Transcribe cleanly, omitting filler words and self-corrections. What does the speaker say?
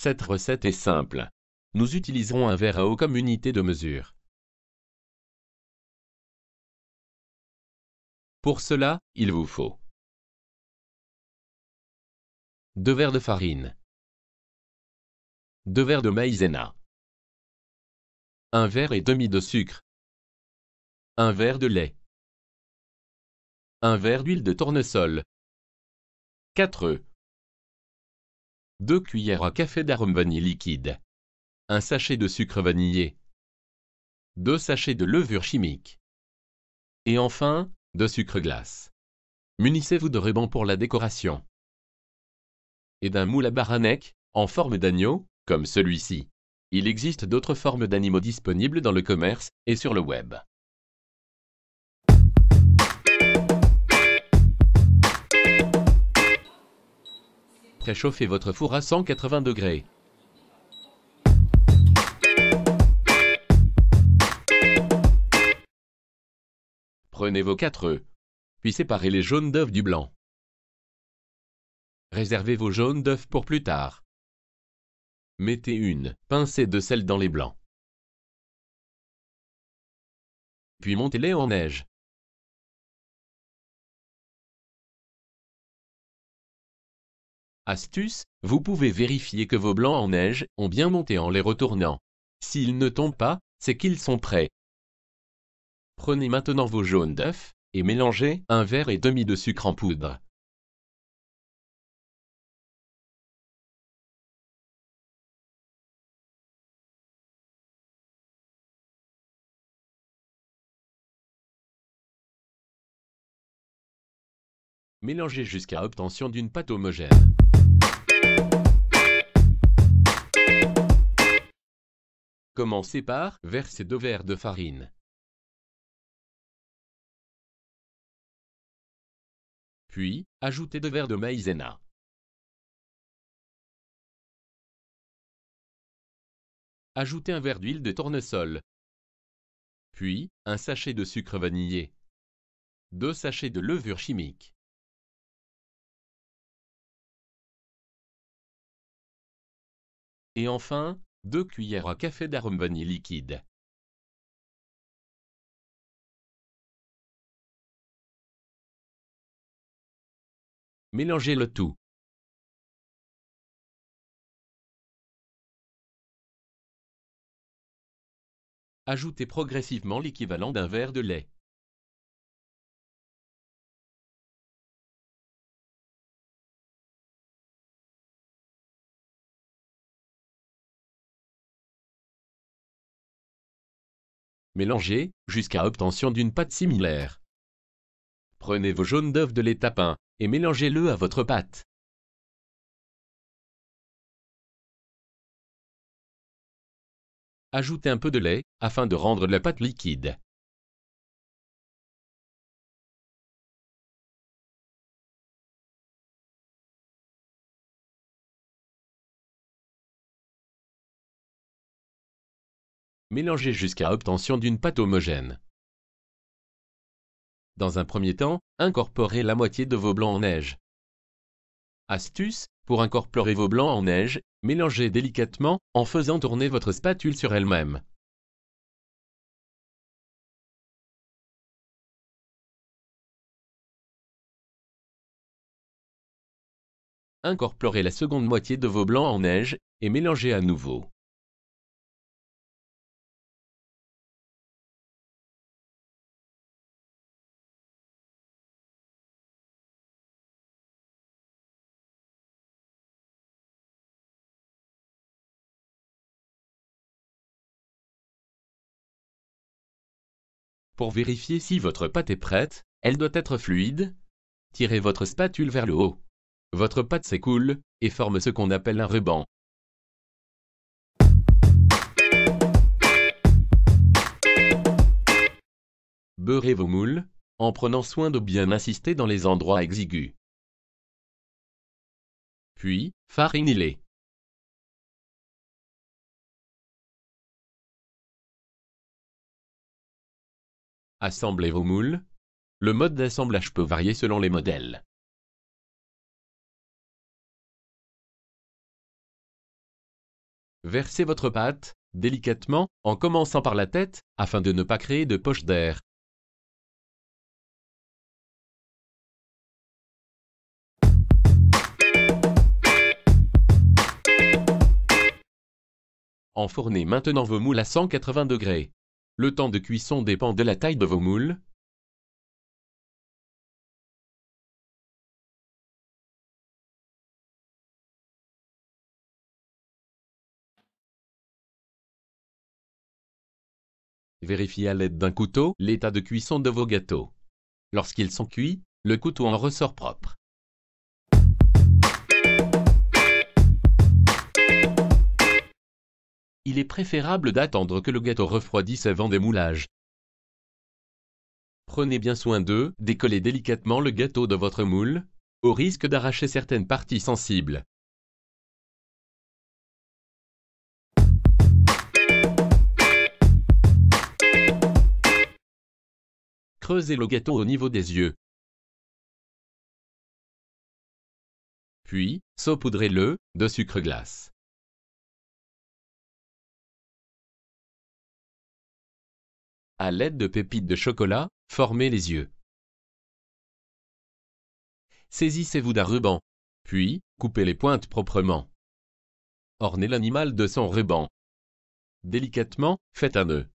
Cette recette est simple. Nous utiliserons un verre à eau comme unité de mesure. Pour cela, il vous faut 2 verres de farine, 2 verres de maïzena, 1 verre et demi de sucre, 1 verre de lait, 1 verre d'huile de tournesol, 4 œufs, 2 cuillères à café d'arôme vanille liquide, 1 sachet de sucre vanillé, 2 sachets de levure chimique, et enfin, de sucre glace. Munissez-vous de rubans pour la décoration et d'un moule à baranek, en forme d'agneau, comme celui-ci. Il existe d'autres formes d'animaux disponibles dans le commerce et sur le web. Préchauffez votre four à 180 degrés. Prenez vos 4 œufs, puis séparez les jaunes d'œufs du blanc. Réservez vos jaunes d'œufs pour plus tard. Mettez une pincée de sel dans les blancs. Puis montez-les en neige. Astuce, vous pouvez vérifier que vos blancs en neige ont bien monté en les retournant. S'ils ne tombent pas, c'est qu'ils sont prêts. Prenez maintenant vos jaunes d'œufs et mélangez 1 verre et demi de sucre en poudre. Mélangez jusqu'à obtention d'une pâte homogène. Commencez par verser 2 verres de farine. Puis, ajoutez 2 verres de maïzena. Ajoutez 1 verre d'huile de tournesol. Puis, 1 sachet de sucre vanillé. 2 sachets de levure chimique. Et enfin, 2 cuillères à café d'arôme vanille liquide. Mélangez le tout. Ajoutez progressivement l'équivalent d'un verre de lait. Mélangez jusqu'à obtention d'une pâte similaire. Prenez vos jaunes d'œufs de lait tapin et mélangez-le à votre pâte. Ajoutez un peu de lait afin de rendre la pâte liquide. Mélangez jusqu'à obtention d'une pâte homogène. Dans un premier temps, incorporez la moitié de vos blancs en neige. Astuce, pour incorporer vos blancs en neige, mélangez délicatement en faisant tourner votre spatule sur elle-même. Incorporez la seconde moitié de vos blancs en neige et mélangez à nouveau. Pour vérifier si votre pâte est prête, elle doit être fluide. Tirez votre spatule vers le haut. Votre pâte s'écoule et forme ce qu'on appelle un ruban. Beurrez vos moules, en prenant soin de bien insister dans les endroits exigus. Puis, farinez-les. Assemblez vos moules. Le mode d'assemblage peut varier selon les modèles. Versez votre pâte, délicatement, en commençant par la tête, afin de ne pas créer de poche d'air. Enfournez maintenant vos moules à 180 degrés. Le temps de cuisson dépend de la taille de vos moules. Vérifiez à l'aide d'un couteau l'état de cuisson de vos gâteaux. Lorsqu'ils sont cuits, le couteau en ressort propre. Il est préférable d'attendre que le gâteau refroidisse avant démoulage. Prenez bien soin de décoller délicatement le gâteau de votre moule, au risque d'arracher certaines parties sensibles. Creusez le gâteau au niveau des yeux. Puis, saupoudrez-le de sucre glace. À l'aide de pépites de chocolat, formez les yeux. Saisissez-vous d'un ruban, puis coupez les pointes proprement. Ornez l'animal de son ruban. Délicatement, faites un nœud.